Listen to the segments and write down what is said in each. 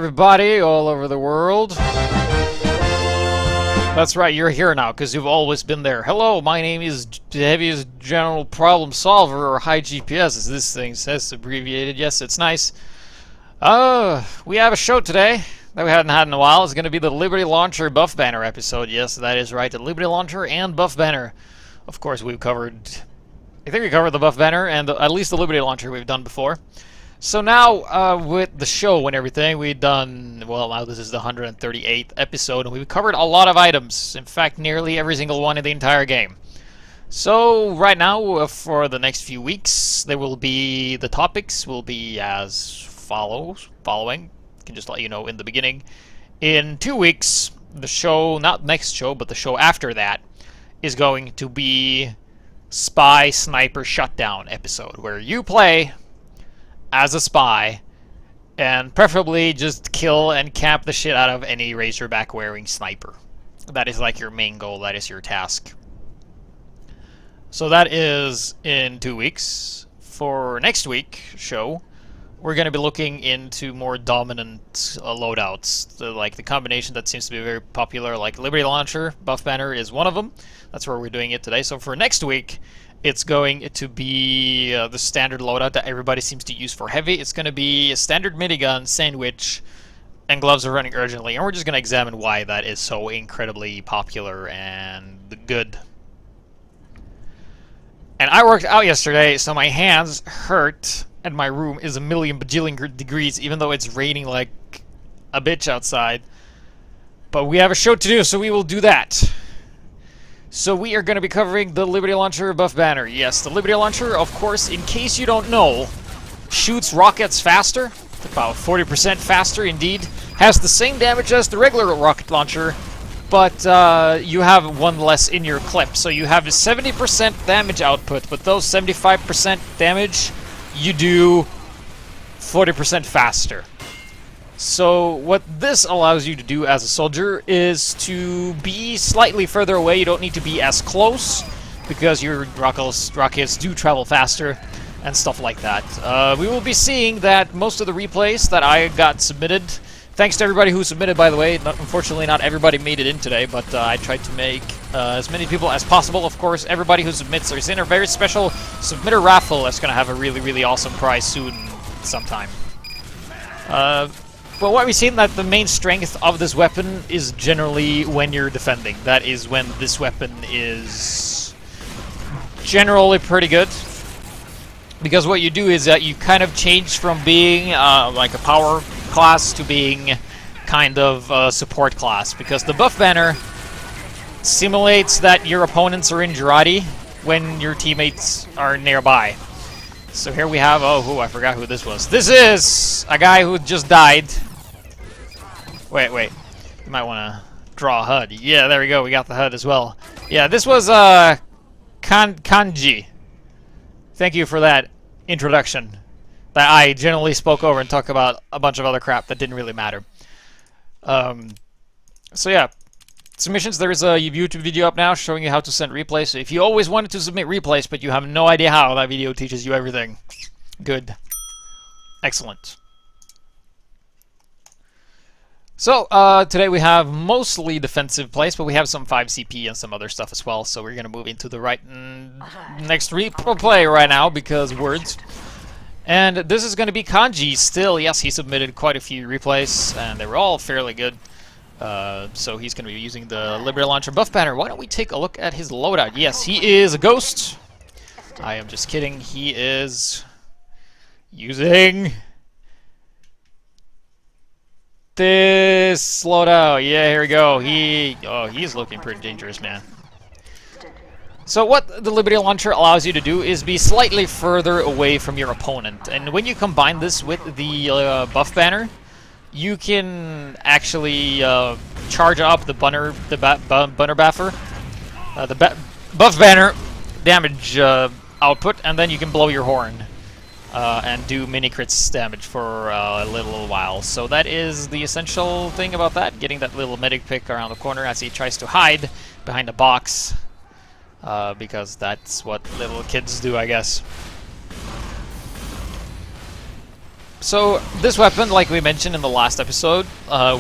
everybody all over the world. That's right, you're here now, because you've always been there. Hello, my name is the heaviest general problem solver, or HiGPS, as this thing says, abbreviated. Yes, it's nice. We have a show today that we hadn't had in a while. It's going to be the Liberty Launcher Buff Banner episode. Yes, that is right, the Liberty Launcher and Buff Banner. Of course, we've covered... I think we covered the Buff Banner, and at least the Liberty Launcher we've done before. So now, with the show and everything, we've done, well, now this is the 138th episode, and we've covered a lot of items. In fact, nearly every single one in the entire game. So, right now, for the next few weeks, there will be, the topics will be as following. I can just let you know in the beginning. In 2 weeks, the show, not next show, but the show after that, is going to be Spy Sniper Shutdown episode, where you play as a spy, and preferably just kill and camp the shit out of any Razorback wearing sniper. That is like your main goal, that is your task. So that is in 2 weeks. For next week show, we're going to be looking into more dominant loadouts, like the combination that seems to be very popular, like Liberty Launcher, Buff Banner is one of them. That's where we're doing it today. So for next week, it's going to be the standard loadout that everybody seems to use for heavy. It's going to be a standard minigun, sandwich, and gloves are running urgently. And we're just going to examine why that is so incredibly popular and good. And I worked out yesterday, so my hands hurt, and my room is a million bajillion degrees, even though it's raining like a bitch outside. But we have a show to do, so we will do that. So we are going to be covering the Liberty Launcher Buff Banner. Yes, the Liberty Launcher, of course, in case you don't know, shoots rockets faster, about 40% faster indeed, has the same damage as the regular rocket launcher, but you have one less in your clip. So you have a 70% damage output, but those 75% damage you do 40% faster. So what this allows you to do as a soldier is to be slightly further away. You don't need to be as close because your rockets do travel faster and stuff like that. We will be seeing that most of the replays that I got submitted, thanks to everybody who submitted, by the way. Unfortunately, not everybody made it in today, but I tried to make as many people as possible. Of course, everybody who submits is in a very special submitter raffle that's going to have a really, really awesome prize soon sometime. But what we've seen that the main strength of this weapon is generally when you're defending. That is when this weapon is generally pretty good. Because what you do is that you kind of change from being like a power class to being kind of a support class. Because the Buff Banner simulates that your opponents are in Girardi when your teammates are nearby. So here we have, oh, I forgot who this was. This is a guy who just died. Wait. You might want to draw a HUD. Yeah, there we go. We got the HUD as well. Yeah, this was Kanji. Thank you for that introduction that I generally spoke over and talked about a bunch of other crap that didn't really matter. So yeah, submissions. There is a YouTube video up now showing you how to send replays. So if you always wanted to submit replays but you have no idea how, that video teaches you everything. Good. Excellent. So, today we have mostly defensive plays, but we have some 5 CP and some other stuff as well, so we're going to move into the next replay right now, because words. And this is going to be Kanji still. Yes, he submitted quite a few replays, and they were all fairly good. So he's going to be using the Liberty Launcher Buff Banner. Why don't we take a look at his loadout? Yes, he is a ghost. I am just kidding. He is using this loadout. Yeah, here we go. He's looking pretty dangerous, man. So what the Liberty Launcher allows you to do is be slightly further away from your opponent. And when you combine this with the Buff Banner, you can actually charge up the Buff Banner damage output, and then you can blow your horn. And do mini crits damage for a little while. So that is the essential thing about that, getting that little medic pick around the corner as he tries to hide behind a box, because that's what little kids do, I guess. So this weapon, like we mentioned in the last episode,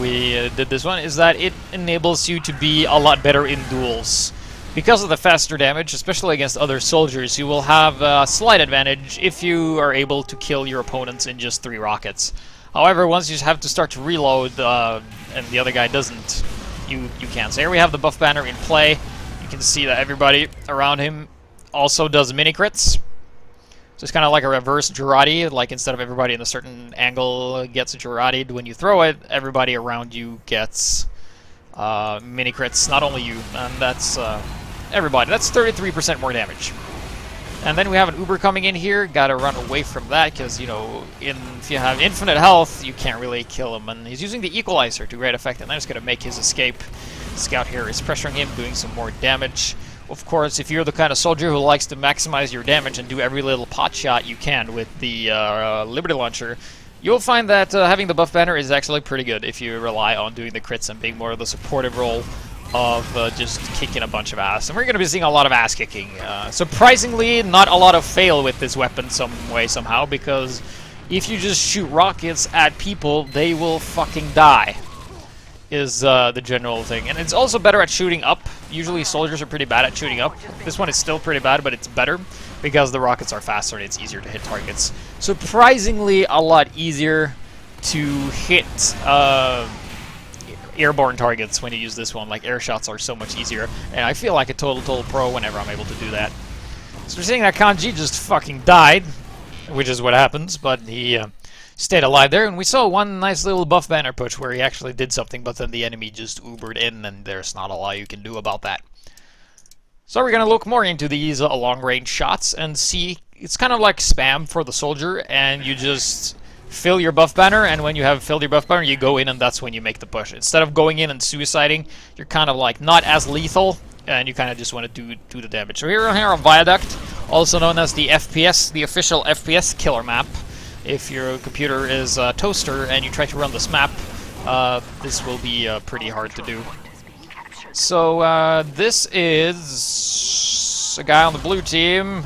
we did this one, is that it enables you to be a lot better in duels. Because of the faster damage, especially against other soldiers, you will have a slight advantage if you are able to kill your opponents in just 3 rockets. However, once you have to start to reload, and the other guy doesn't, you can't. So here we have the buff banner in play. You can see that everybody around him also does mini crits. So it's kind of like a reverse Girardi, like instead of everybody in a certain angle gets Girardi'd when you throw it, everybody around you gets mini crits, not only you, and that's everybody. That's 33% more damage. And then we have an Uber coming in here, gotta run away from that, because, you know, if you have infinite health, you can't really kill him, and he's using the Equalizer to great effect, and that's gonna make his escape. Scout here is pressuring him, doing some more damage. Of course, if you're the kind of soldier who likes to maximize your damage and do every little pot shot you can with the Liberty Launcher, you'll find that having the buff banner is actually pretty good if you rely on doing the crits and being more of the supportive role of just kicking a bunch of ass. And we're going to be seeing a lot of ass kicking. Surprisingly, not a lot of fail with this weapon some way, somehow, because if you just shoot rockets at people, they will fucking die. Is the general thing. And it's also better at shooting up. Usually soldiers are pretty bad at shooting up. This one is still pretty bad, but it's better because the rockets are faster and it's easier to hit targets. Surprisingly, a lot easier to hit airborne targets when you use this one. Like, air shots are so much easier. And I feel like a total pro whenever I'm able to do that. So we're seeing that Kanji just fucking died, which is what happens, but he stayed alive there, and we saw one nice little buff banner push where he actually did something, but then the enemy just Ubered in, and there's not a lot you can do about that. So we're going to look more into these long-range shots and see. It's kind of like spam for the soldier, and you just fill your buff banner, and when you have filled your buff banner, you go in, and that's when you make the push. Instead of going in and suiciding, you're kind of like not as lethal, and you kind of just want to do the damage. So here on Viaduct, also known as the FPS, the official FPS killer map. If your computer is a toaster and you try to run this map, this will be pretty hard to do. So this is a guy on the blue team.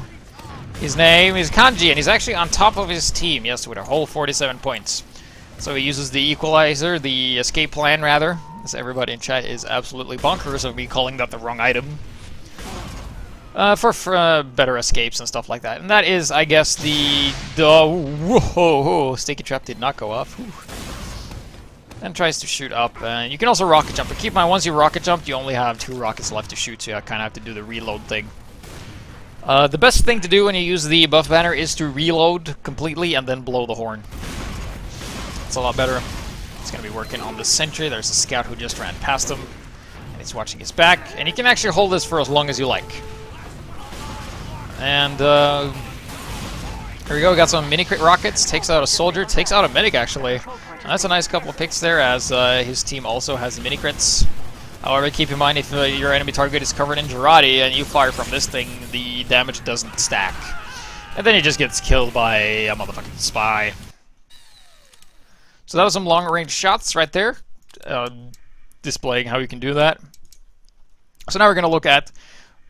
His name is Kanji, and he's actually on top of his team, yes, with a whole 47 points. So he uses the Equalizer, the escape plan rather, as everybody in chat is absolutely bonkers of me calling that the wrong item. For better escapes and stuff like that. And that is, I guess, whoa, sticky trap did not go off. Whew. And tries to shoot up. And you can also rocket jump, but keep in mind, once you rocket jump, you only have 2 rockets left to shoot, so you kind of have to do the reload thing. The best thing to do when you use the buff banner is to reload completely and then blow the horn. It's a lot better. It's going to be working on the sentry. There's a scout who just ran past him, and he's watching his back. And you can actually hold this for as long as you like. And here we go, got some mini crit rockets, takes out a soldier, takes out a medic actually. And that's a nice couple of picks there, as his team also has mini crits. However, keep in mind, if your enemy target is covered in Girardi and you fire from this thing, the damage doesn't stack. And then he just gets killed by a motherfucking spy. So that was some long range shots right there, displaying how you can do that. So now we're going to look at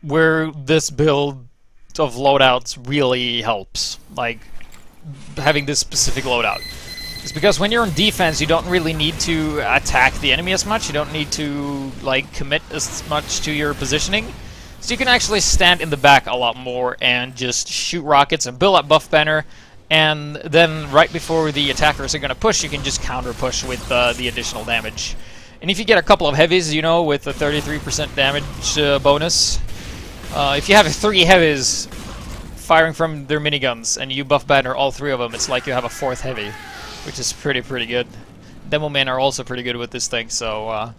where this build of loadouts really helps, like having this specific loadout. It's because when you're in defense, you don't really need to attack the enemy as much. You don't need to like commit as much to your positioning. So you can actually stand in the back a lot more and just shoot rockets and build up buff banner. And then right before the attackers are going to push, you can just counter push with the additional damage. And if you get a couple of heavies, you know, with a 33% damage bonus, if you have 3 heavies firing from their miniguns and you buff banner all 3 of them, it's like you have a 4th heavy, which is pretty good. Demo men are also pretty good with this thing, so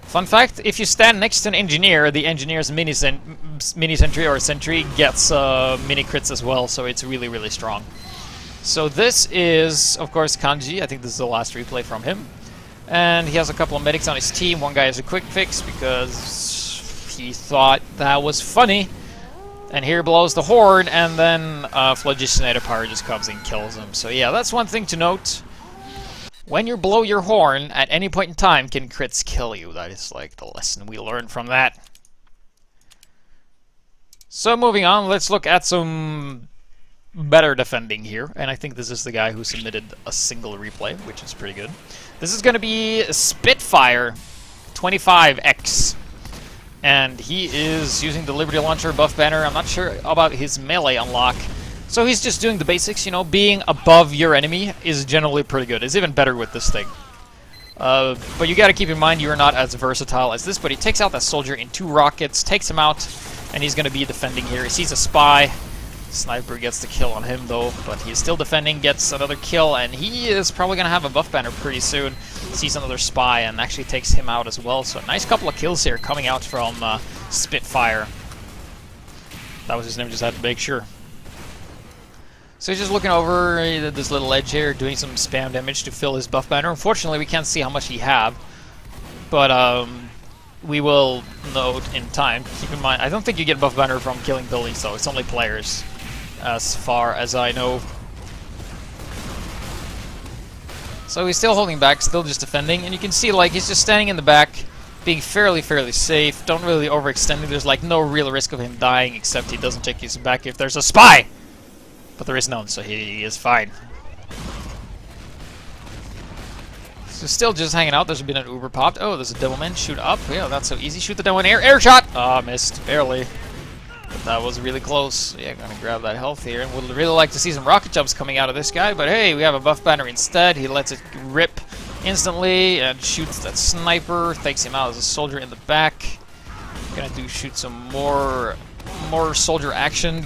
fun fact, if you stand next to an engineer, the engineer's mini sentry or sentry gets mini crits as well, so it's really strong. So this is, of course, Kanji. I think this is the last replay from him. And he has a couple of medics on his team. One guy has a quick fix because he thought that was funny, and here blows the horn, and then Phlogistonator Power just comes and kills him. So yeah, that's one thing to note. When you blow your horn, at any point in time, can crits kill you. That is like the lesson we learned from that. So moving on, let's look at some better defending here, and I think this is the guy who submitted a single replay, which is pretty good. This is going to be Spitfire 25X, and he is using the Liberty Launcher buff banner. I'm not sure about his melee unlock, so he's just doing the basics. You know, being above your enemy is generally pretty good. It's even better with this thing. But you got to keep in mind you are not as versatile as this, but he takes out that soldier in 2 rockets, takes him out, and he's going to be defending here. He sees a spy. Sniper gets the kill on him though, but he's still defending, gets another kill, and he is probably going to have a buff banner pretty soon. Sees another spy and actually takes him out as well. So a nice couple of kills here coming out from Spitfire. That was his name, just had to make sure. So he's just looking over this little edge here, doing some spam damage to fill his buff banner. Unfortunately, we can't see how much he have, but we will note in time. Keep in mind, I don't think you get buff banner from killing buildings, though. It's only players, as far as I know. So he's still holding back, still just defending, and you can see, like, he's just standing in the back, being fairly safe. Don't really overextend. There's, like, no real risk of him dying, except he doesn't check his back if there's a spy! But there is none, so he is fine. So still just hanging out. There's been an Uber popped. Oh, there's a Devilman. Shoot up. Yeah, that's so easy. Shoot the Devil in air. Air shot! Ah, missed. Barely. But that was really close. Yeah, gonna grab that health here. And would really like to see some rocket jumps coming out of this guy. But hey, we have a buff banner instead. He lets it rip instantly and shoots that sniper. Takes him out as a soldier in the back. Gonna shoot some more soldier action.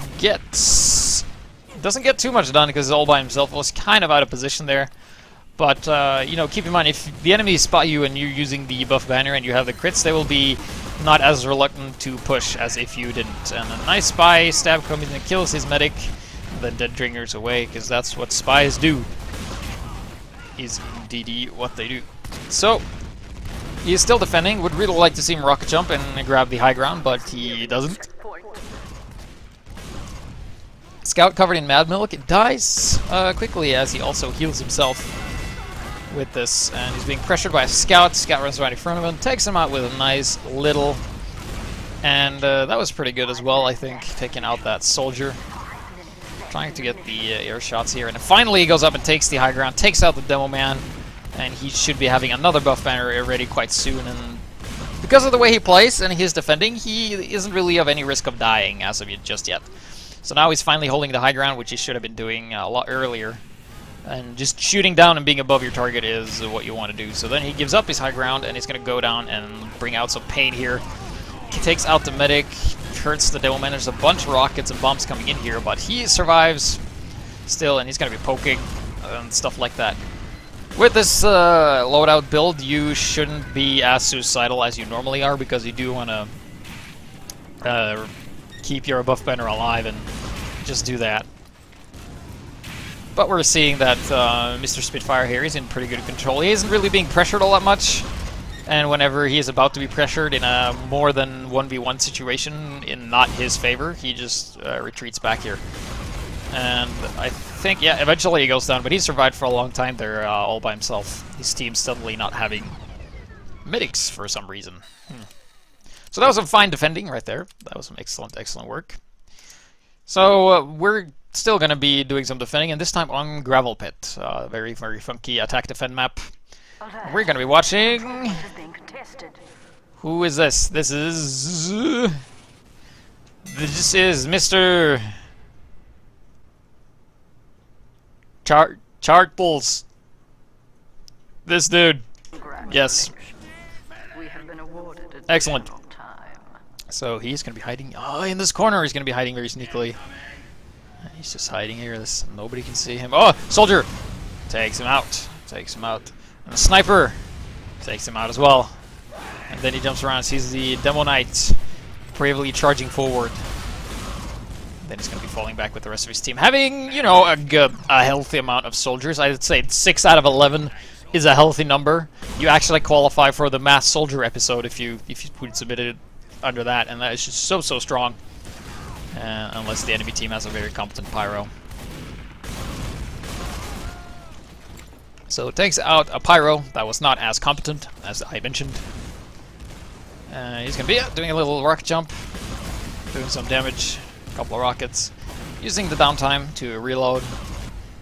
Doesn't get too much done because he's all by himself. Was kind of out of position there. But, you know, keep in mind, if the enemy spot you and you're using the buff banner and you have the crits, they will be not as reluctant to push as if you didn't. And a nice spy stab comes in and kills his medic, and then dead dringers away, because that's what spies do. Is indeed what they do. So, he is still defending. Would really like to see him rocket jump and grab the high ground, but he doesn't. Scout covered in Mad Milk. It dies quickly as he also heals himself with this, and he's being pressured by a scout. Scout runs right in front of him, takes him out with a nice little, and that was pretty good as well, I think, taking out that soldier. Trying to get the air shots here, and finally he goes up and takes the high ground, takes out the Demo Man, and he should be having another buff banner ready quite soon. And because of the way he plays and his defending, he isn't really of any risk of dying as of just yet. So now he's finally holding the high ground, which he should have been doing a lot earlier. And just shooting down and being above your target is what you want to do. So then he gives up his high ground, and he's going to go down and bring out some pain here. He takes out the medic, hurts the Devilman. There's a bunch of rockets and bombs coming in here, but he survives still, and he's going to be poking and stuff like that. With this loadout build, you shouldn't be as suicidal as you normally are, because you do want to keep your buff banner alive and just do that. But we're seeing that Mr. Spitfire here is in pretty good control. He isn't really being pressured all that much, and whenever he is about to be pressured in a more than 1v1 situation in not his favor, he just retreats back here. And I think, yeah, eventually he goes down, but he survived for a long time there all by himself. His team's suddenly not having medics for some reason. So that was some fine defending right there. That was some excellent work. So we're still going to be doing some defending, and this time on Gravel Pit. Very funky attack defend map. We're going to be watching... Who is this? This is Mr. Chartles. This dude. Yes. Excellent. So he's going to be hiding in this corner. He's going to be hiding very sneakily. He's just hiding here. Nobody can see him. Oh, soldier! Takes him out. Takes him out. And the sniper takes him out as well. And then he jumps around and sees the Demo Knight bravely charging forward. And then he's going to be falling back with the rest of his team. Having, you know, a healthy amount of soldiers. I'd say 6 out of 11 is a healthy number. You actually qualify for the Mass Soldier episode if you would submit it under that, and that is just so strong. Unless the enemy team has a very competent pyro. So it takes out a pyro that was not as competent as I mentioned. He's going to be doing a little rocket jump, doing some damage, a couple of rockets. using the downtime to reload.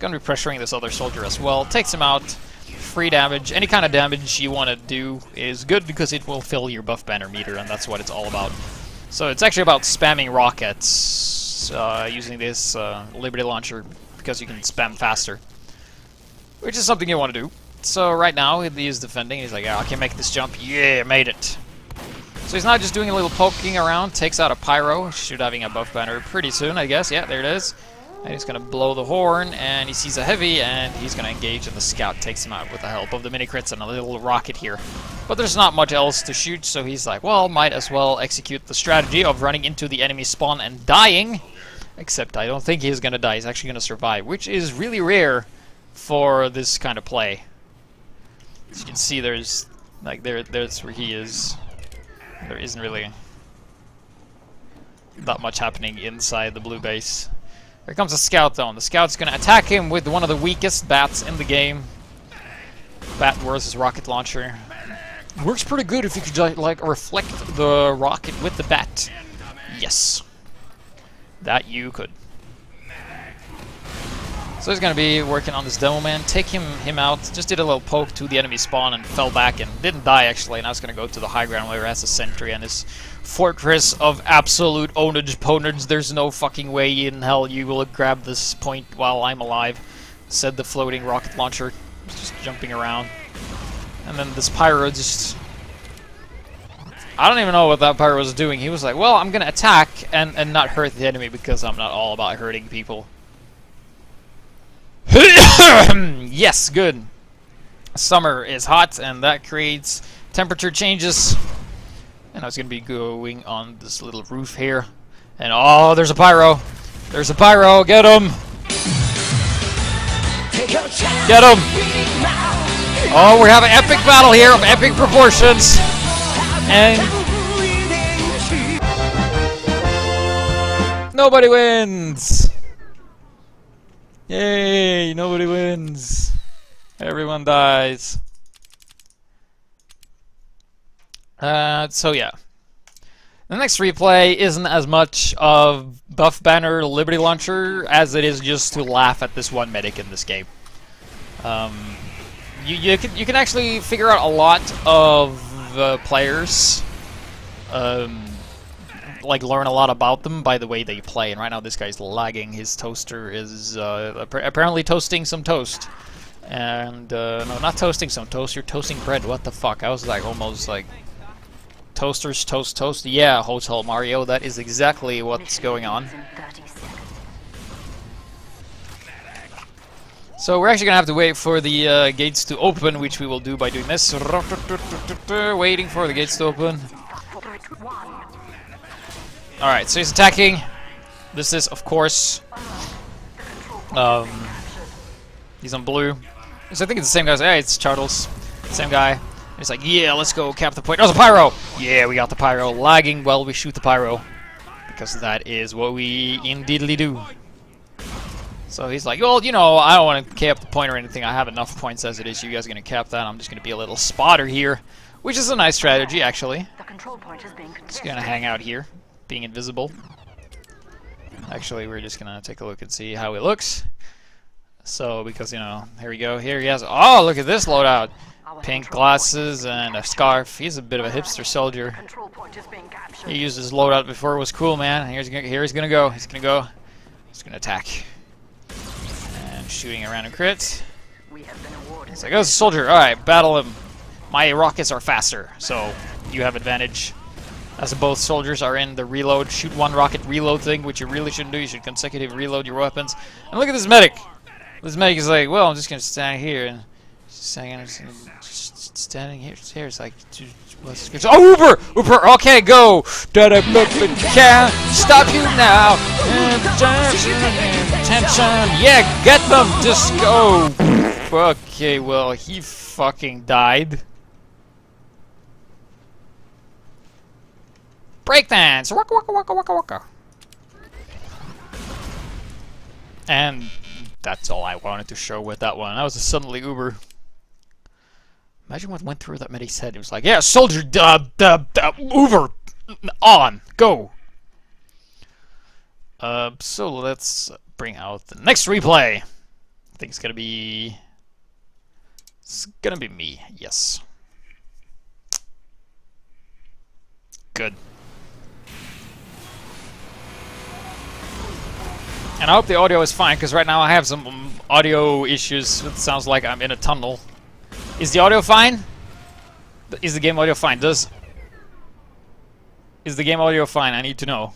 Gonna be pressuring this other soldier as well. Takes him out. Free damage. Any kind of damage you want to do is good because it will fill your buff banner meter, and that's what it's all about. So it's actually about spamming rockets using this Liberty Launcher because you can spam faster, which is something you want to do. So right now he's defending. He's like, yeah, I can make this jump. Yeah, made it. So he's not just doing a little poking around. Takes out a pyro. Should having a buff banner pretty soon, I guess. Yeah, there it is. And he's going to blow the horn, and he sees a heavy, and he's going to engage, and the scout takes him out with the help of the mini-crits and a little rocket here. But there's not much else to shoot, so he's like, well, might as well execute the strategy of running into the enemy spawn and dying. Except I don't think he's going to die. He's actually going to survive, which is really rare for this kind of play. As you can see, there's, like, there's where he is. There isn't really that much happening inside the blue base. Here comes a scout though, and the scout's gonna attack him with one of the weakest bats in the game. Bat versus rocket launcher. Works pretty good if you could like reflect the rocket with the bat. Yes. That you could. So he's gonna be working on this demo man, take him out, just did a little poke to the enemy spawn and fell back and didn't die actually. Now he's gonna go to the high ground where he has a sentry and his fortress of absolute ownage ponage. There's no fucking way in hell you will grab this point while I'm alive, said the floating rocket launcher, just jumping around. And then this pyro just... I don't even know what that pyro was doing. He was like, well, I'm gonna attack and not hurt the enemy because I'm not all about hurting people. Yes, good. Summer is hot, and that creates temperature changes. And I was going to be going on this little roof here. And oh, there's a pyro. There's a pyro. Get him. Get him. Oh, we have an epic battle here of epic proportions. And nobody wins. Yay, nobody wins. Everyone dies. So yeah. The next replay isn't as much of buff banner Liberty Launcher as it is just to laugh at this one medic in this game. You can actually figure out a lot of players. Like learn a lot about them by the way they play, and right now this guy's lagging. His toaster is apparently toasting some toast, and no, not toasting some toast. You're toasting bread. What the fuck? I was like almost like toasters toast. Yeah, Hotel Mario. That is exactly what's going on. So we're actually gonna have to wait for the gates to open, which we will do by doing this. Waiting for the gates to open. Alright, so he's attacking. This is, of course, he's on blue. So I think it's the same guy. Hey, it's Chartles. Same guy. He's like, yeah, let's go cap the point. Oh, there's a pyro! Yeah, we got the pyro. Lagging while we shoot the pyro. Because that is what we indeedly do. So he's like, well, you know, I don't want to cap the point or anything. I have enough points as it is. You guys are going to cap that. I'm just going to be a little spotter here. Which is a nice strategy, actually. Just going to hang out here. Being invisible. Actually, we're just gonna take a look and see how it looks. So, because, you know, here we go. Here he has. Oh, look at this loadout. Pink glasses and a scarf. He's a bit of a hipster soldier. He used his loadout before it was cool, man. Here he's gonna go. He's gonna go. He's gonna attack. And shooting around in crit. It's like, oh, it's a soldier. Alright, battle him. My rockets are faster, so you have advantage. As both soldiers are in the reload, shoot one rocket reload thing, which you really shouldn't do. You should consecutive reload your weapons. And look at this medic. This medic is like, well, I'm just gonna stand here and standing here. It's like, oh, Uber, okay, go. Can't stop you now. Attention, yeah, get them. Just go. Okay, well, he fucking died. Breakdance! Waka waka waka waka waka. And that's all I wanted to show with that one. That was a suddenly Uber. Imagine what went through that medic's head. It was like, yeah, soldier, Uber, on, go. So let's bring out the next replay. I think it's gonna be me. Yes. Good. And I hope the audio is fine, because right now I have some audio issues. It sounds like I'm in a tunnel. Is the audio fine? Is the game audio fine? Is the game audio fine? I need to know.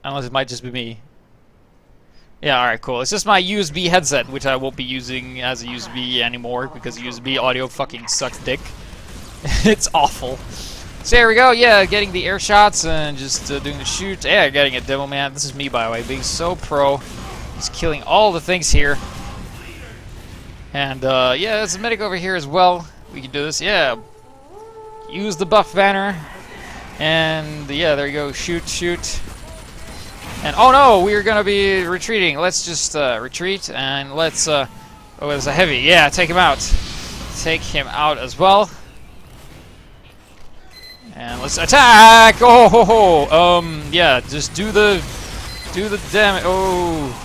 Unless it might just be me. Yeah, alright, cool. It's just my USB headset, which I won't be using as a USB anymore, because USB audio fucking sucks dick. It's awful. So here we go, yeah, getting the air shots and just doing the shoot. Yeah, getting a demo man. This is me, by the way, being so pro. Just killing all the things here. And, yeah, there's a medic over here as well. We can do this, yeah. Use the buff banner. And, yeah, there you go. Shoot, shoot. And, oh no, we're gonna be retreating. Let's just, retreat. And let's, oh, there's a heavy. Yeah, take him out. Take him out as well. And let's attack! Oh ho ho! Yeah, just do the damage. Oh.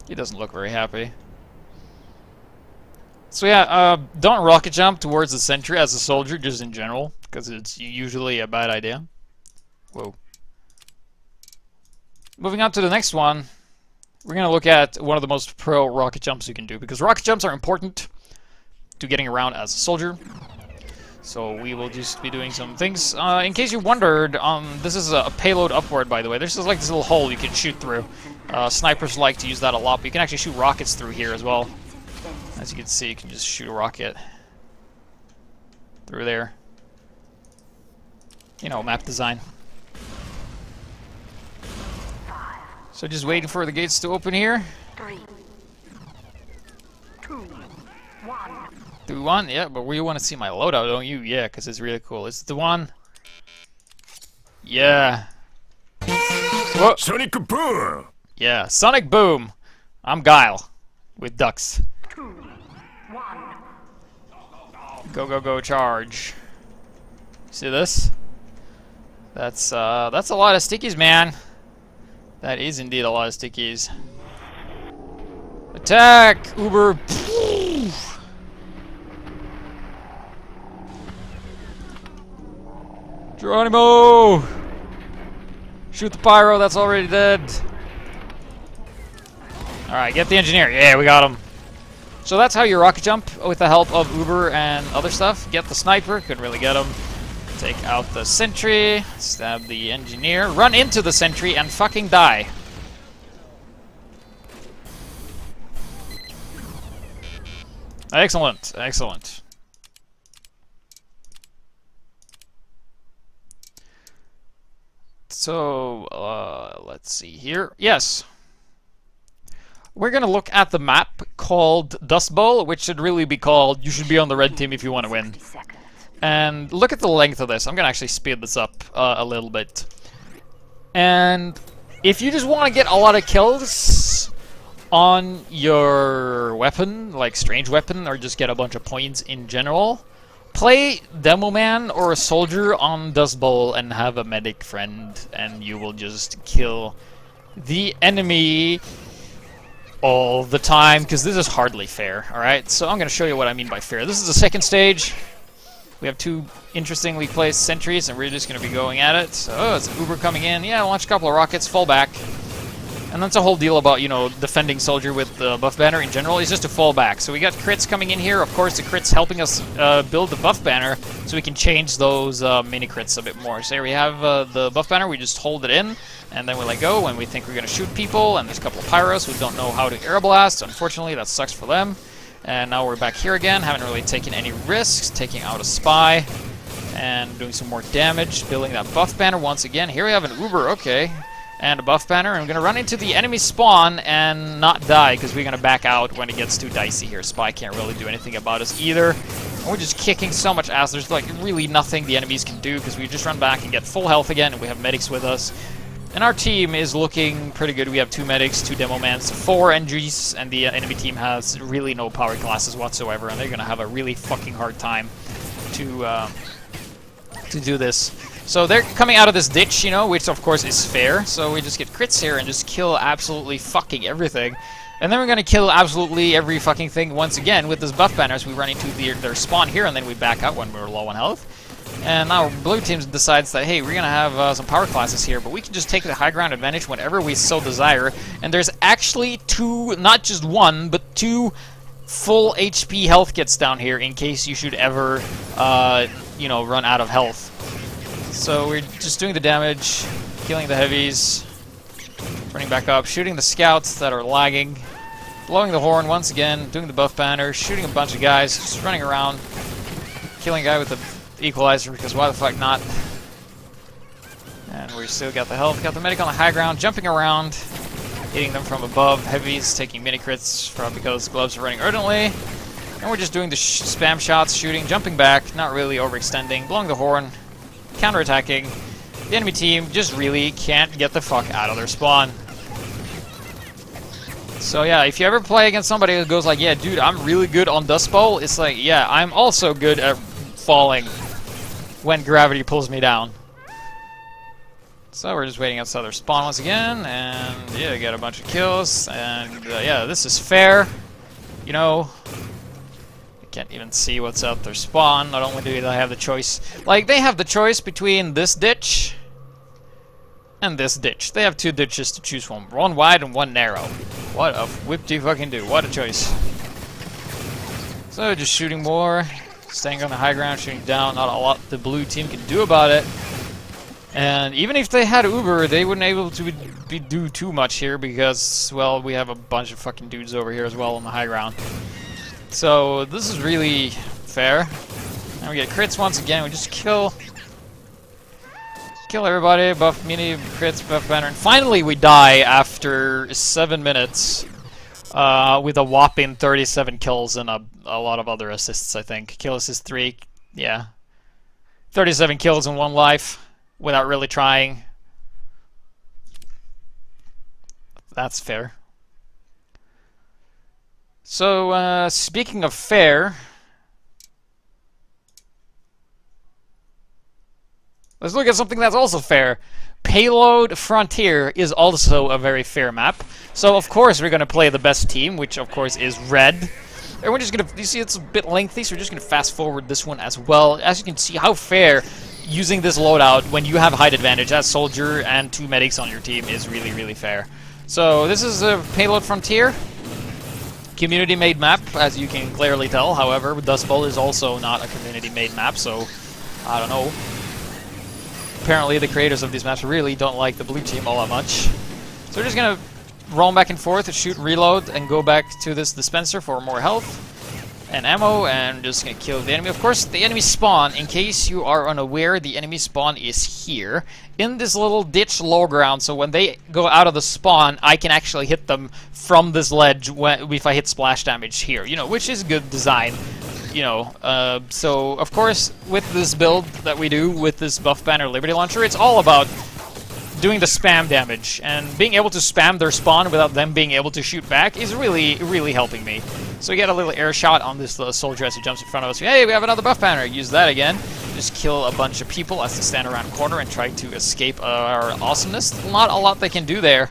He doesn't look very happy. So yeah, don't rocket jump towards the sentry as a soldier, just in general, because it's usually a bad idea. Whoa. Moving on to the next one. We're going to look at one of the most pro rocket jumps you can do, because rocket jumps are important to getting around as a soldier. So we will just be doing some things. In case you wondered, this is a payload upward, by the way. There's just like this little hole you can shoot through. Snipers like to use that a lot, but you can actually shoot rockets through here as well. As you can see, you can just shoot a rocket through there. You know, map design. So just waiting for the gates to open here. 3, 2, 1. 3, 1, yeah, but you want to see my loadout, don't you? Yeah, because it's really cool. Is it the one? Yeah. Whoa. Sonic Boom! Yeah, Sonic Boom. I'm Guile with ducks. 2, 1. Go, go, go, charge. See this? That's a lot of stickies, man. That is indeed a lot of stickies. Attack! Uber! Geronimo! Shoot the pyro, that's already dead. Alright, get the engineer. Yeah, we got him. So that's how you rocket jump with the help of Uber and other stuff. Get the sniper, couldn't really get him. Take out the sentry, stab the engineer, run into the sentry, and fucking die. Excellent, excellent. So, let's see here. Yes. We're going to look at the map called Dustbowl, which should really be called, you should be on the red team if you want to win. And look at the length of this. I'm going to actually speed this up a little bit. And if you just want to get a lot of kills on your weapon, like strange weapon, or just get a bunch of points in general, play Demo Man or a soldier on Dustbowl and have a medic friend, and you will just kill the enemy all the time, because this is hardly fair, alright? So I'm going to show you what I mean by fair. This is the second stage. We have 2 interestingly placed sentries, and we're just going to be going at it. So, oh, it's an Uber coming in. Yeah, launch a couple of rockets, fall back. And that's a whole deal about, you know, defending soldier with the buff banner in general, is just to fall back. So we got crits coming in here. Of course, the crits helping us build the buff banner, so we can change those mini crits a bit more. So here we have the buff banner. We just hold it in, and then we let go when we think we're going to shoot people. And there's a couple of pyros who don't know how to air blast. Unfortunately, that sucks for them. And now we're back here again. Haven't really taken any risks. Taking out a spy and doing some more damage. Building that buff banner once again. Here we have an Uber. Okay. And a buff banner. I'm going to run into the enemy spawn and not die, because we're going to back out when it gets too dicey here. Spy can't really do anything about us either. And we're just kicking so much ass. There's like really nothing the enemies can do, because we just run back and get full health again, and we have medics with us. And our team is looking pretty good. We have 2 medics, 2 demo mans, 4 NGs, and the enemy team has really no power classes whatsoever, and they're gonna have a really fucking hard time to do this. So they're coming out of this ditch, you know, which of course is fair. So we just get crits here and just kill absolutely fucking everything. And then we're gonna kill absolutely every fucking thing once again with this buff banners. We run into their spawn here and then we back out when we're low on health. And now blue team decides that, hey, we're gonna have some power classes here, but we can just take the high ground advantage whenever we so desire. And there's actually 2, not just 1, but 2 full HP health kits down here in case you should ever, you know, run out of health. So we're just doing the damage, killing the heavies, running back up, shooting the scouts that are lagging, blowing the horn once again, doing the buff banner, shooting a bunch of guys, just running around, killing a guy with the equalizer because why the fuck not? And we still got the health, got the medic on the high ground, jumping around, hitting them from above, heavies taking mini crits because gloves are running urgently, and we're just doing the spam shots, shooting, jumping back, not really overextending, blowing the horn, counterattacking. The enemy team just really can't get the fuck out of their spawn. So yeah, if you ever play against somebody who goes like, yeah, dude, I'm really good on Dustbowl, it's like, yeah, I'm also good at falling when gravity pulls me down. So we're just waiting outside their spawn once again, and yeah, get a bunch of kills, and yeah, this is fair. You know, can't even see what's out their spawn. Not only do they have the choice, like they have the choice between this ditch and this ditch. They have 2 ditches to choose from, 1 wide and 1 narrow. What a whip do you fucking do? What a choice. So just shooting more, staying on the high ground, shooting down. Not a lot the blue team can do about it. And even if they had Uber, they wouldn't able to do too much here because, well, we have a bunch of fucking dudes over here as well on the high ground. So this is really fair. And we get crits once again. We just kill everybody. Buff mini crits, buff banner, and finally we die after 7 minutes with a whopping 37 kills and a lot of other assists. I think kill assist 3. Yeah, 37 kills in 1 life without really trying. That's fair. So, speaking of fair, let's look at something that's also fair. Payload Frontier is also a very fair map. So, of course, we're going to play the best team, which, of course, is red. And we're just going to, you see it's a bit lengthy, so we're just going to fast forward this one as well. As you can see, how fair using this loadout when you have height advantage as soldier and 2 medics on your team is really, really fair. So, this is a Payload Frontier. Community-made map, as you can clearly tell. However, Dustbowl is also not a community-made map, so I don't know. Apparently, the creators of these maps really don't like the blue team all that much. So we're just gonna roam back and forth, shoot, reload, and go back to this dispenser for more health and ammo, and just gonna kill the enemy. Of course, the enemy spawn, in case you are unaware, the enemy spawn is here in this little ditch low ground, so when they go out of the spawn, I can actually hit them from this ledge if I hit splash damage here, you know, which is good design, you know. So, of course, with this build that we do with this buff banner Liberty Launcher, it's all about doing the spam damage, and being able to spam their spawn without them being able to shoot back is really, really helping me. So we get a little air shot on this soldier as he jumps in front of us. Hey, we have another buff banner. Use that again. Just kill a bunch of people as they stand around corner and try to escape our awesomeness. Not a lot they can do there.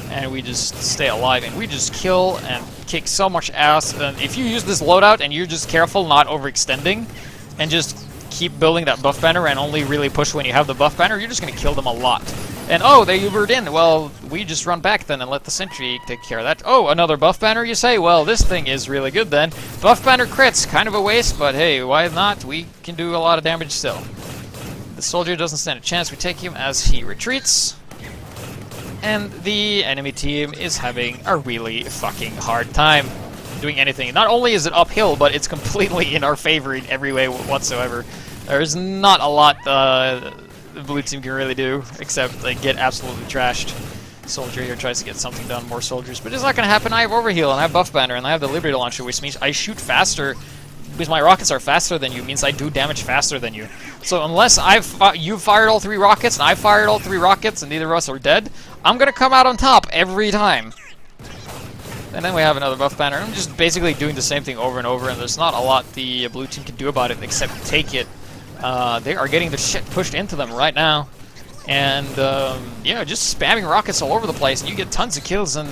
And we just stay alive, and we just kill and kick so much ass. And if you use this loadout and you're just careful not overextending and just keep building that buff banner and only really push when you have the buff banner, you're just going to kill them a lot. And oh, they Ubered in. Well, we just run back then and let the sentry take care of that. Oh, another buff banner, you say? Well, this thing is really good then. Buff banner crits, kind of a waste, but hey, why not? We can do a lot of damage still. The soldier doesn't stand a chance. We take him as he retreats. And the enemy team is having a really fucking hard time doing anything. Not only is it uphill, but it's completely in our favor in every way whatsoever. There's not a lot the blue team can really do, except like get absolutely trashed. Soldier here tries to get something done, more soldiers, but it's not going to happen. I have overheal, and I have buff banner, and I have the Liberty Launcher, which means I shoot faster because my rockets are faster than you means I do damage faster than you. So unless you fired all 3 rockets and I fired all 3 rockets and neither of us are dead, I'm gonna come out on top every time. And then we have another buff banner. I'm just basically doing the same thing over and over, and there's not a lot the blue team can do about it except take it. They are getting the shit pushed into them right now. And, yeah, just spamming rockets all over the place, and you get tons of kills, and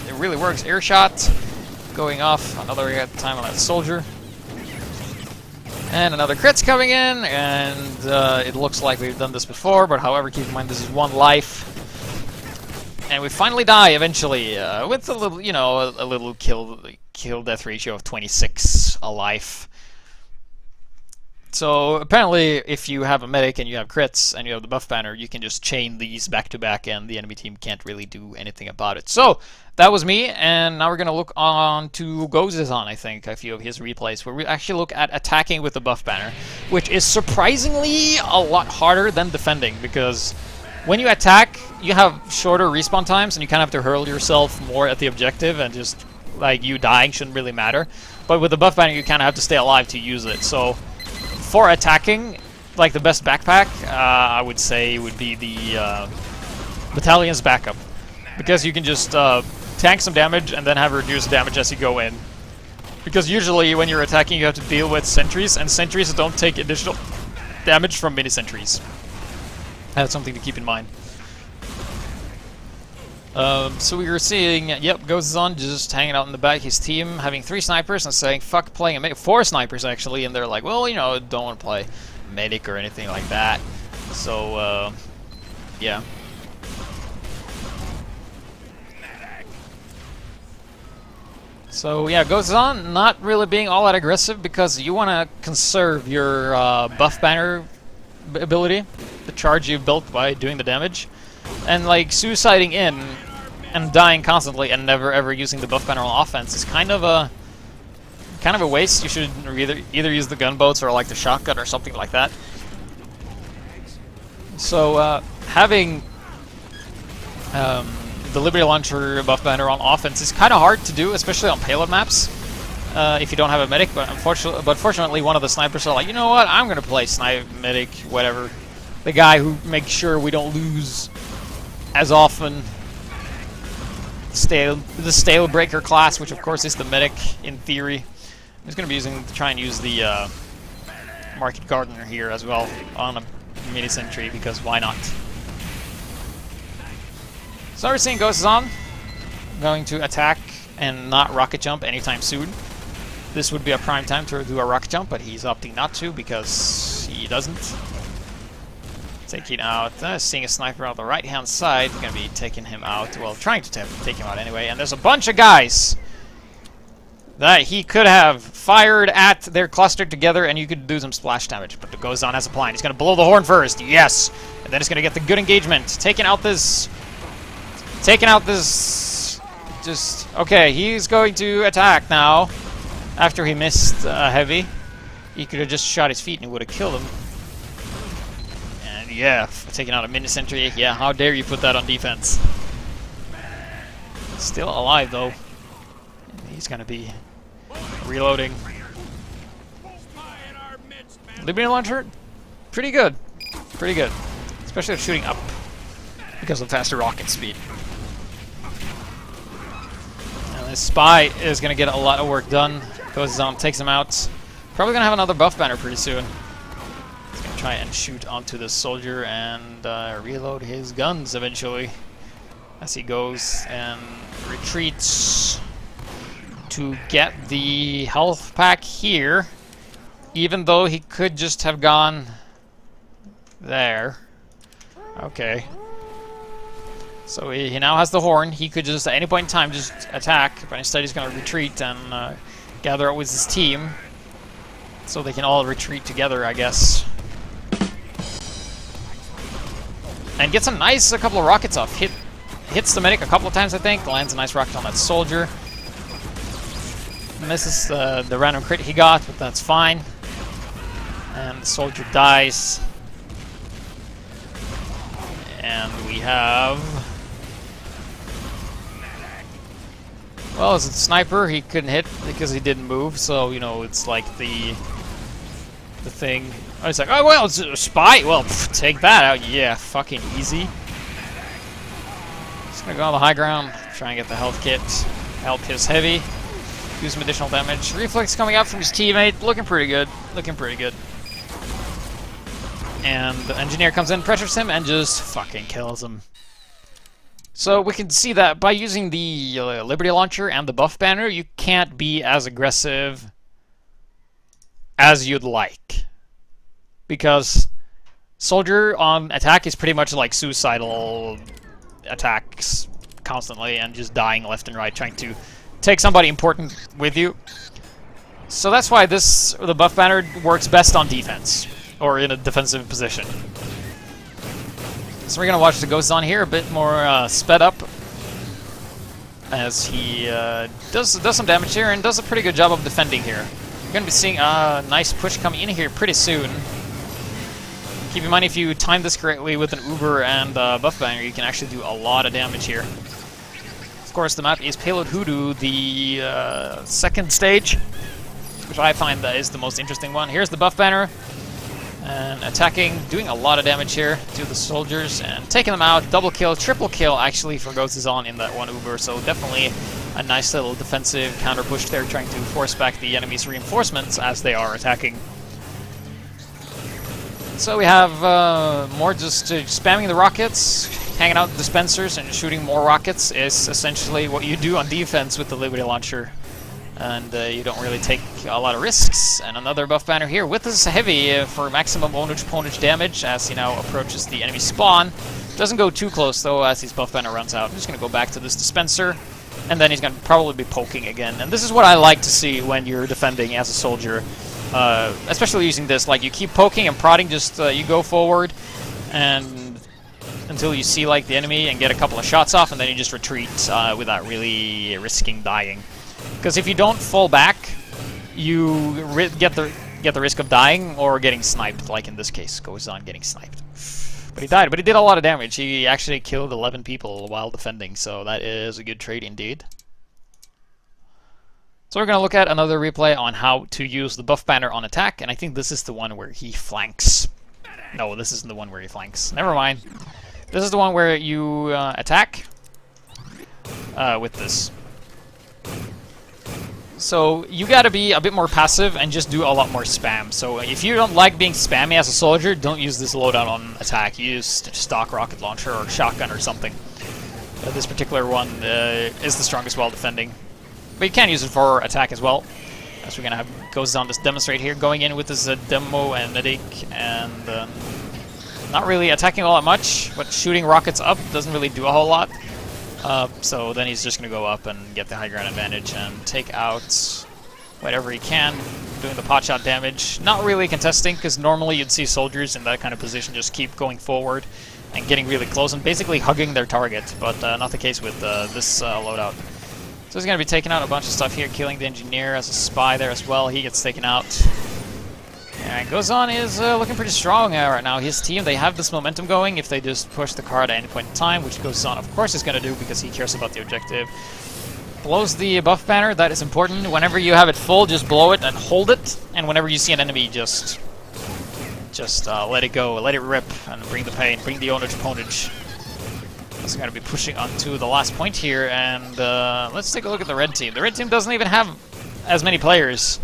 it really works. Air shot going off, another time on that soldier. And another crit's coming in, and it looks like we've done this before, but however, keep in mind this is 1 life. And we finally die eventually, with a little, you know, a little kill death ratio of 26 a life. So apparently, if you have a medic and you have crits and you have the buff banner, you can just chain these back to back, and the enemy team can't really do anything about it. So that was me, and now we're gonna look on to Gozizan, I think, a few of his replays, where we actually look at attacking with the buff banner, which is surprisingly a lot harder than defending, because when you attack, you have shorter respawn times, and you kind of have to hurl yourself more at the objective, and just, like, you dying shouldn't really matter. But with the buff banner, you kind of have to stay alive to use it. So for attacking, like, the best backpack, I would say would be the Battalion's Backup. Because you can just tank some damage and then have reduced damage as you go in. Because usually when you're attacking, you have to deal with sentries, and sentries don't take additional damage from mini-sentries. That's something to keep in mind. So we were seeing, yep, Gozizan just hanging out in the back, his team having 3 snipers and saying, fuck playing a medic. 4 snipers actually, and they're like, well, you know, don't want to play medic or anything like that. So, yeah. So yeah, Gozizan not really being all that aggressive because you want to conserve your buff banner ability, the charge you've built by doing the damage. And like suiciding in and dying constantly and never ever using the buff banner on offense is kind of a waste. You should either use the gunboats or like the shotgun or something like that. So having the Liberty Launcher buff banner on offense is kind of hard to do, especially on payload maps if you don't have a medic. But fortunately, one of the snipers are like, you know what? I'm gonna play snipe medic, whatever. The guy who makes sure we don't lose as often. The stale breaker class, which of course is the medic in theory. I'm just gonna be try and use the Market Gardener here as well on a mini sentry, because why not? So we're seeing Gozizan going to attack and not rocket jump anytime soon. This would be a prime time to do a rocket jump, but he's opting not to because he doesn't. Taking out, seeing a sniper on the right-hand side, going to be taking him out. Well, trying to take him out anyway. And there's a bunch of guys that he could have fired at. They're clustered together, and you could do some splash damage. But it goes on as a plan. He's going to blow the horn first. Yes! And then he's going to get the good engagement. Taking out this... Just... Okay, he's going to attack now. After he missed heavy. He could have just shot his feet and it would have killed him. And yeah, taking out a mini sentry. Yeah, how dare you put that on defense. Still alive though. He's going to be reloading. Liberty Launcher, pretty good. Pretty good. Especially if shooting up. Because of faster rocket speed. And this spy is going to get a lot of work done. Goes on, takes him out. Probably going to have another buff banner pretty soon. He's going to try and shoot onto the soldier and reload his guns eventually. As he goes and retreats to get the health pack here. Even though he could just have gone there. Okay. So he now has the horn. He could just at any point in time just attack, but instead he's going to retreat and gather up with his team. So they can all retreat together, I guess. And gets a couple of rockets off. Hits the medic a couple of times, I think. Lands a nice rocket on that soldier. Misses the random crit he got, but that's fine. And the soldier dies. And we have Well, as a sniper, he couldn't hit because he didn't move, so, you know, it's like the thing. I was like, oh, well, it's a spy? Well, pff, take that out. Yeah, fucking easy. Just gonna go on the high ground, try and get the health kit, help his heavy, do some additional damage. Reflex coming out from his teammate, looking pretty good, looking pretty good. And the engineer comes in, pressures him, and just fucking kills him. So we can see that by using the Liberty Launcher and the buff banner, you can't be as aggressive as you'd like. Because soldier on attack is pretty much like suicidal attacks constantly and just dying left and right, trying to take somebody important with you. So that's why the buff banner works best on defense, or in a defensive position. So we're gonna watch the Ghost on here a bit more sped up, as he does some damage here and does a pretty good job of defending here. You're gonna be seeing a nice push coming in here pretty soon. Keep in mind, if you time this correctly with an Uber and buff banner, you can actually do a lot of damage here. Of course, the map is Payload Hoodoo, the second stage, which I find that is the most interesting one. Here's the buff banner. And attacking, doing a lot of damage here to the soldiers and taking them out. Double kill, triple kill actually for Ghost is on in that one Uber, so definitely a nice little defensive counter push there, trying to force back the enemy's reinforcements as they are attacking. So we have more just spamming the rockets, hanging out dispensers and shooting more rockets is essentially what you do on defense with the Liberty Launcher. And you don't really take a lot of risks. And another buff banner here with this heavy for maximum ownage damage as he now approaches the enemy spawn. Doesn't go too close though as his buff banner runs out. I'm just going to go back to this dispenser, and then he's going to probably be poking again. And this is what I like to see when you're defending as a soldier, especially using this. Like, you keep poking and prodding, just you go forward and until you see like the enemy and get a couple of shots off, and then you just retreat without really risking dying. Because if you don't fall back, you get the risk of dying or getting sniped, like in this case, Goes on getting sniped. But he died, but he did a lot of damage. He actually killed 11 people while defending, so that is a good trade indeed. So we're going to look at another replay on how to use the buff banner on attack, and I think this is the one where he flanks. No, this isn't the one where he flanks. Never mind. This is the one where you attack with this. So you gotta be a bit more passive and just do a lot more spam. So if you don't like being spammy as a soldier, don't use this loadout on attack. Use stock rocket launcher or shotgun or something. This particular one is the strongest while defending. But you can use it for attack as well. As we're gonna have Goes on to demonstrate here, going in with this demo and medic, and not really attacking all that much, but shooting rockets up doesn't really do a whole lot. So then he's just going to go up and get the high ground advantage and take out whatever he can, doing the pot shot damage. Not really contesting, because normally you'd see soldiers in that kind of position just keep going forward and getting really close and basically hugging their target, but not the case with this loadout. So he's going to be taking out a bunch of stuff here, killing the engineer as a spy there as well. He gets taken out. And Goes on is looking pretty strong right now. His team, they have this momentum going if they just push the card at any point in time, which Goes on, of course, is going to do because he cares about the objective. Blows the buff banner, that is important. Whenever you have it full, just blow it and hold it. And whenever you see an enemy, just let it go, let it rip, and bring the pain, bring the ownage. So going to be pushing onto the last point here, and let's take a look at the red team. The red team doesn't even have as many players.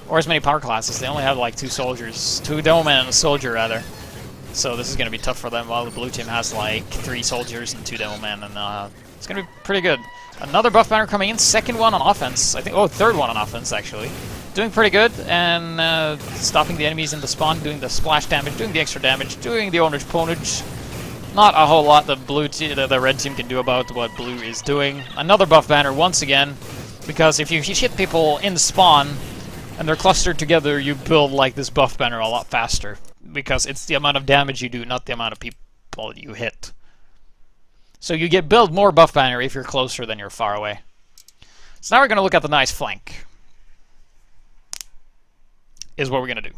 Or as many power classes. They only have like 2 soldiers. 2 demomen and a soldier, rather. So this is going to be tough for them, while the blue team has like 3 soldiers and 2 demomen, and it's going to be pretty good. Another buff banner coming in, second one on offense. I think, oh, third one on offense, actually. Doing pretty good, and stopping the enemies in the spawn, doing the splash damage, doing the extra damage, doing the ownage. Not a whole lot the red team can do about what blue is doing. Another buff banner once again, because if you hit people in the spawn, and they're clustered together, you build like this buff banner a lot faster, because it's the amount of damage you do, not the amount of people you hit. So you build more buff banner if you're closer than you're far away. So now we're going to look at the nice flank. Is what we're going to do.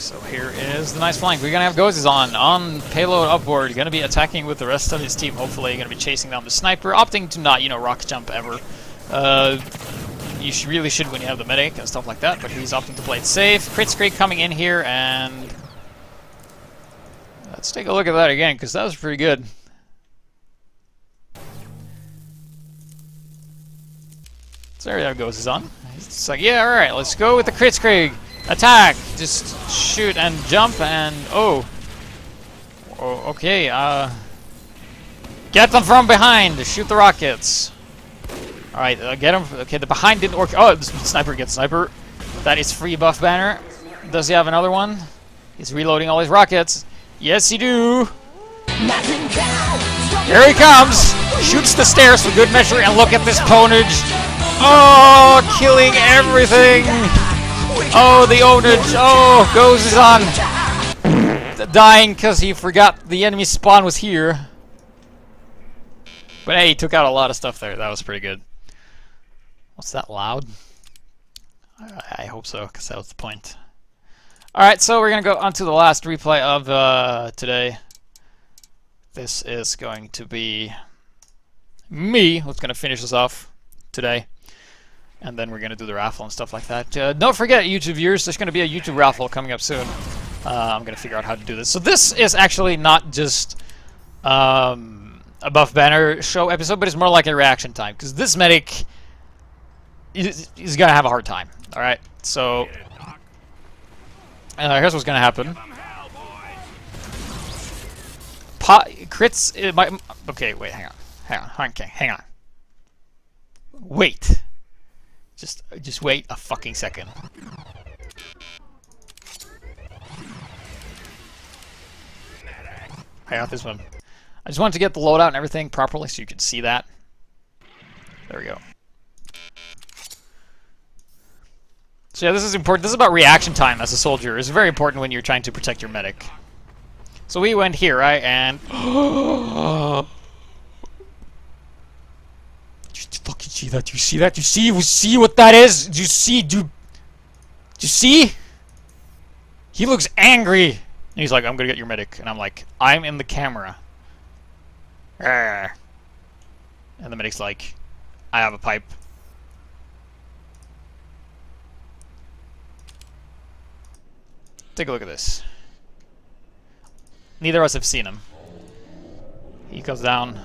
So here is the nice flank. We're gonna have Gozes on payload upward. Gonna be attacking with the rest of his team. Hopefully, gonna be chasing down the sniper, opting to not, rocket jump ever. You really should when you have the medic and stuff like that, but he's opting to play it safe. Crit Scrape coming in here, and let's take a look at that again, because that was pretty good. So there Gozes on. It's like, yeah, alright, let's go with the Crit Scrape. Attack! Just shoot and jump and... Oh, okay, get them from behind! Shoot the rockets! Alright, get them... Okay, the behind didn't work. Oh, the sniper gets sniper. That is free buff banner. Does he have another one? He's reloading all his rockets. Yes, he do! Here he comes! Shoots the stairs for good measure, and look at this ponage! Oh, killing everything! Oh, the ownage! Oh, Gozes on! Dying because he forgot the enemy spawn was here. But hey, he took out a lot of stuff there. That was pretty good. What's that, loud? I hope so, because that was the point. Alright, so we're going to go on to the last replay of today. This is going to be me who's going to finish this off today. And then we're going to do the raffle and stuff like that. Don't forget, YouTube viewers, there's going to be a YouTube raffle coming up soon. I'm going to figure out how to do this. So this is actually not just a buff banner show episode, but it's more like a reaction time. Because this medic is going to have a hard time. Alright, so here's what's going to happen. Crits... okay, wait, hang on. Wait. Just wait a fucking second. I got this one. I just wanted to get the loadout and everything properly so you could see that. There we go. So yeah, this is important. This is about reaction time as a soldier. It's very important when you're trying to protect your medic. So we went here, right? And... fucking see that? You see that? You see what that is? Do you see? Do you see? He looks angry. And he's like, I'm gonna get your medic. And I'm like, I'm in the camera. Arrgh. And the medic's like, I have a pipe. Take a look at this. Neither of us have seen him. He comes down.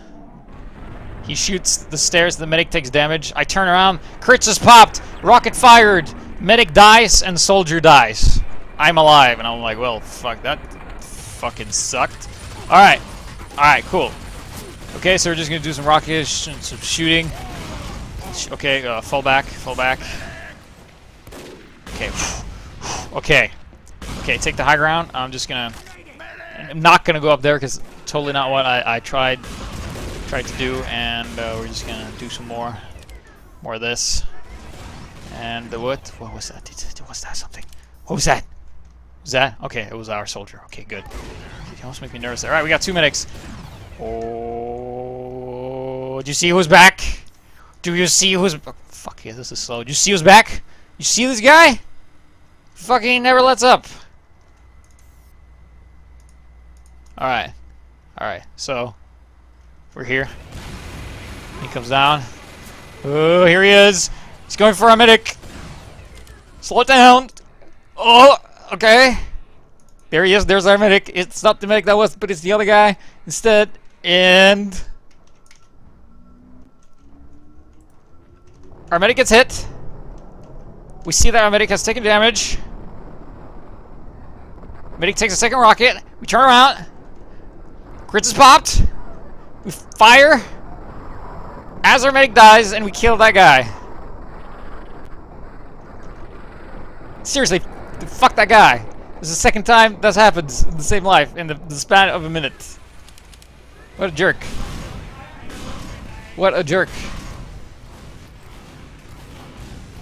He shoots the stairs, the medic takes damage. I turn around, crits is popped, rocket fired, medic dies, and soldier dies. I'm alive, and I'm like, well, fuck, that fucking sucked. Alright, cool. Okay, so we're just gonna do some rockets and some shooting. Okay, fall back. Okay. Okay, take the high ground. I'm not gonna go up there, because totally not what I tried to do, and we're just gonna do some more of this. And what was that? Was that something? What was that? Was that? Okay, it was our soldier. Okay, good. It almost makes me nervous there. Alright, we got 2 medics. Oh, do you see who's back? Do you see who's... Oh, fuck yeah, this is slow. Do you see who's back? You see this guy? Fucking never lets up. Alright, so we're here. He comes down. Oh, here he is. He's going for a medic. Slow it down. Oh, okay. There he is. There's our medic. It's not the medic that was, but it's the other guy instead. And our medic gets hit. We see that our medic has taken damage. Medic takes a second rocket. We turn around. Crits is popped. We fire as our medic dies, and we kill that guy. Seriously, fuck that guy. This is the second time that's happened in the same life in the span of a minute. What a jerk. What a jerk.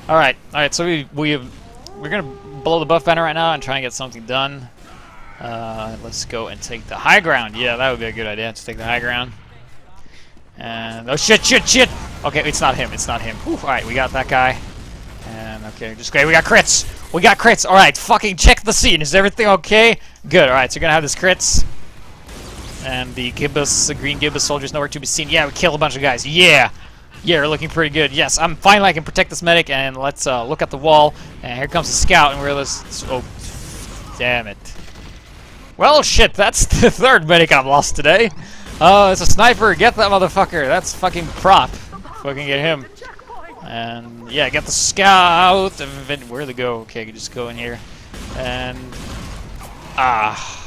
Alright, so we're gonna blow the buff banner right now and try and get something done. Let's go and take the high ground. Yeah, that would be a good idea to take the high ground. And oh shit! Okay, it's not him. Alright, we got that guy. And Okay, just great. We got crits. We got crits. All right, fucking check the scene. Is everything okay? Good. All right, so you're gonna have this crits, and the gibbous, the green gibbous soldiers nowhere to be seen. Yeah, we killed a bunch of guys. Yeah, yeah, we're looking pretty good. Yes, I'm finally I can protect this medic, and let's look at the wall. And here comes the scout, and we're oh, damn it. Well, shit, that's the third medic I've lost today. Oh, it's a sniper. Get that motherfucker. That's fucking prop. Fucking get him. And yeah, get the scout. Where'd they go? Okay, just go in here. And ow.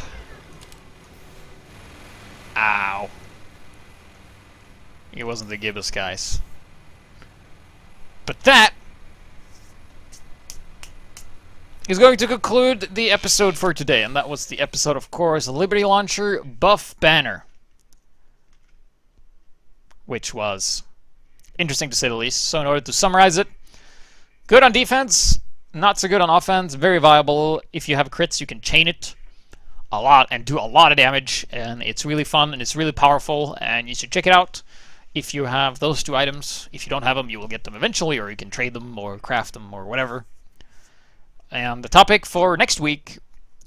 It wasn't the gibbous guys. But that is going to conclude the episode for today, and that was the episode, of course, Liberty Launcher Buff Banner, which was interesting to say the least. So in order to summarize it, good on defense, not so good on offense, very viable. If you have crits, you can chain it a lot and do a lot of damage, and it's really fun and it's really powerful, and you should check it out if you have those two items. If you don't have them, you will get them eventually, or you can trade them or craft them or whatever. And the topic for next week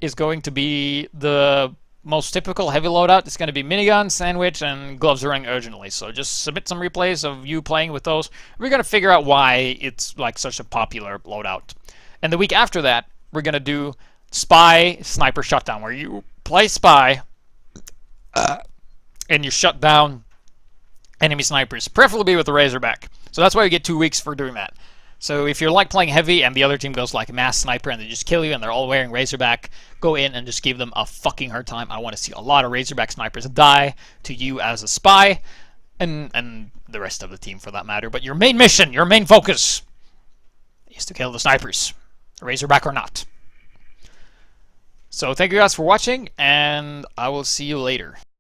is going to be the most typical heavy loadout. It's going to be minigun, sandwich, and gloves running urgently. So just submit some replays of you playing with those. We're going to figure out why it's like such a popular loadout. And the week after that, we're going to do spy sniper shutdown, where you play spy and you shut down enemy snipers, preferably with the Razorback. So that's why we get 2 weeks for doing that. So if you're like playing heavy and the other team goes like mass sniper and they just kill you and they're all wearing Razorback, go in and just give them a fucking hard time. I want to see a lot of Razorback snipers die to you as a spy, and the rest of the team for that matter. But your main mission, your main focus, is to kill the snipers, Razorback or not. So thank you guys for watching, and I will see you later.